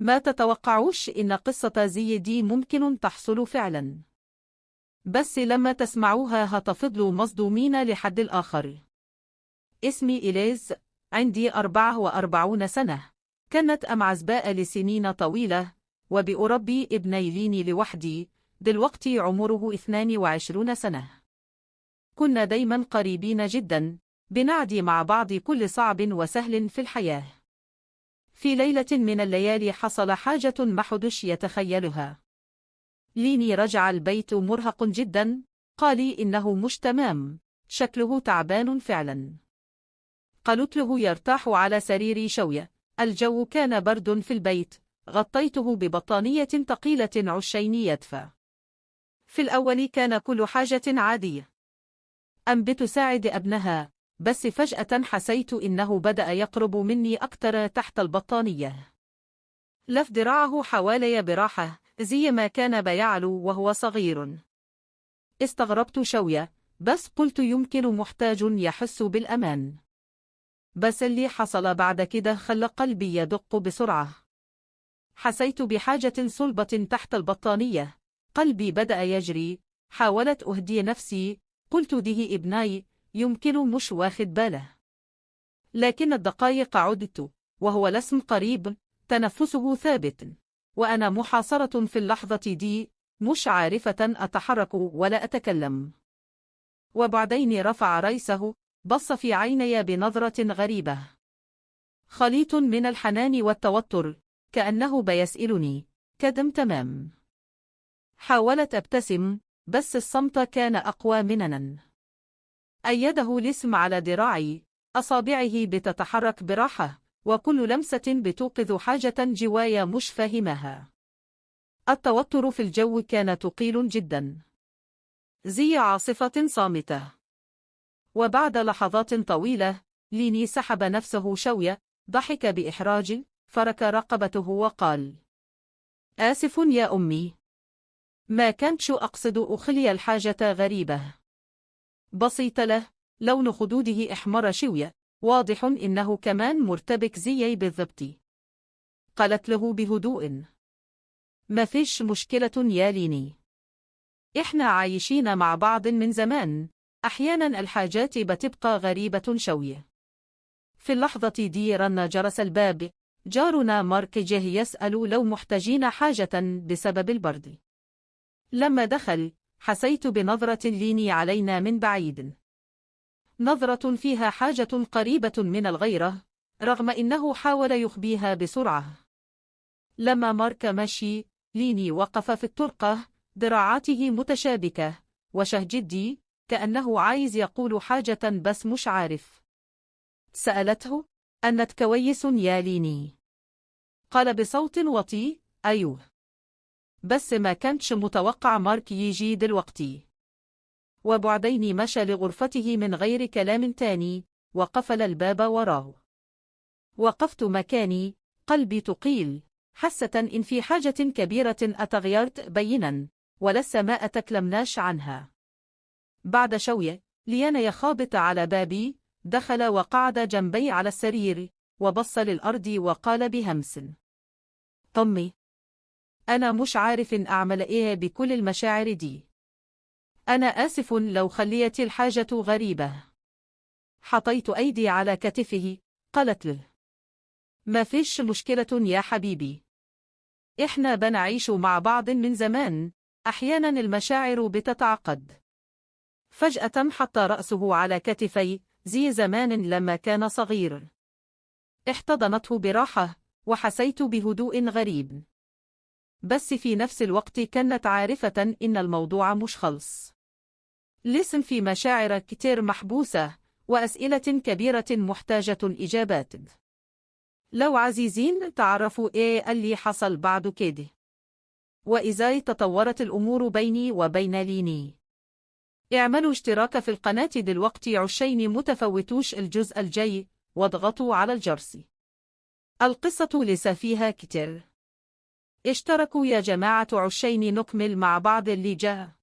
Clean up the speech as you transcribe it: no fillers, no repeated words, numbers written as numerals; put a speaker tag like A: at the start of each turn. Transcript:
A: ما تتوقعوش إن قصة زي دي ممكن تحصل فعلا، بس لما تسمعوها هتفضلوا مصدومين لحد الآخر. اسمي إليز، عندي 44 سنة. كانت عزباء لسنين طويلة، وبأربي ابني ليني لوحدي، دلوقتي عمره 22 سنة. كنا دايما قريبين جدا، بنعدي مع بعض كل صعب وسهل في الحياة. في ليلة من الليالي حصل حاجة محدش يتخيلها. ليني رجع البيت مرهق جدا، قال إنه مش تمام، شكله تعبان فعلا. قلت له يرتاح على سرير شوية. الجو كان برد في البيت، غطيته ببطانية ثقيلة عشين يدفى. في الأول كان كل حاجة عادية، بتساعد ابنها، بس فجأة حسيت إنه بدأ يقرب مني أكثر تحت البطانية. لف ذراعه حوالي براحة، زي ما كان بيعلو وهو صغير. استغربت شوية، بس قلت يمكن محتاج يحس بالأمان. بس اللي حصل بعد كده خلى قلبي يدق بسرعة. حسيت بحاجة صلبة تحت البطانية، قلبي بدأ يجري. حاولت أهدي نفسي، قلت ده ابني، يمكن مش واخد باله. لكن الدقائق عدت، وهو لسم قريب، تنفسه ثابت، وأنا محاصرة في اللحظة دي، مش عارفة أتحرك ولا أتكلم. وبعدين رفع رأسه، بص في عيني بنظرة غريبة، خليط من الحنان والتوتر، كأنه بيسألني: كدم تمام؟ حاولت أبتسم، بس الصمت كان أقوى مننا. أيده لسم على ذراعي، أصابعه بتتحرك براحة، وكل لمسة بتوقظ حاجة جوايا مش فاهمها. التوتر في الجو كان ثقيل جدا، زي عاصفة صامتة. وبعد لحظات طويلة، ليني سحب نفسه شوية، ضحك بإحراج، فرك رقبته وقال: آسف يا أمي، ما كنتش أقصد أخلي الحاجة غريبة. بسيط له، لون خدوده احمر شوية، واضح إنه كمان مرتبك زيي بالضبط. قالت له بهدوء: ما فيش مشكلة يا ليني، إحنا عايشين مع بعض من زمان، أحيانا الحاجات بتبقى غريبة شوية. في اللحظة دي رن جرس الباب، جارنا مارك جه يسأل لو محتاجين حاجة بسبب البرد. لما دخل، حسيت بنظرة ليني علينا من بعيد، نظرة فيها حاجة قريبة من الغيرة، رغم إنه حاول يخبيها بسرعة. لما مارك مشي، ليني وقف في الطرقة، ذراعاته متشابكة، وشه جدي، كأنه عايز يقول حاجة بس مش عارف. سألته: أنت كويس يا ليني؟ قال بصوت وطي: أيوه. بس ما كنتش متوقع مارك يجي دلوقتي. وبعدين مشى لغرفته من غير كلام تاني، وقفل الباب وراه. وقفت مكاني، قلبي ثقيل، حاسة إن في حاجة كبيرة أتغيرت بينا، ولسه ما أتكلمناش عنها. بعد شوية، ليانا يخابط على بابي، دخل وقعد جنبي على السرير، وبص للأرض وقال بهمس: طمي، أنا مش عارف إن أعمل إيه بكل المشاعر دي. أنا آسف لو خليت الحاجة غريبة. حطيت أيدي على كتفه، قالت له: ما فيش مشكلة يا حبيبي، إحنا بنعيش مع بعض من زمان، أحيانا المشاعر بتتعقد. فجأة حط رأسه على كتفي، زي زمان لما كان صغير. احتضنته براحة، وحسيت بهدوء غريب، بس في نفس الوقت كانت عارفة إن الموضوع مش خلص. لسه في مشاعر كتير محبوسة، وأسئلة كبيرة محتاجة إجابات. لو عزيزين تعرفوا إيه اللي حصل بعد كده، وإزاي تطورت الأمور بيني وبين ليني، اعملوا اشتراك في القناة دلوقتي عشان متفوتوش الجزء الجاي، واضغطوا على الجرس. القصة لسه فيها كتير. اشتركوا يا جماعة عشان نكمل مع بعض اللي جاء.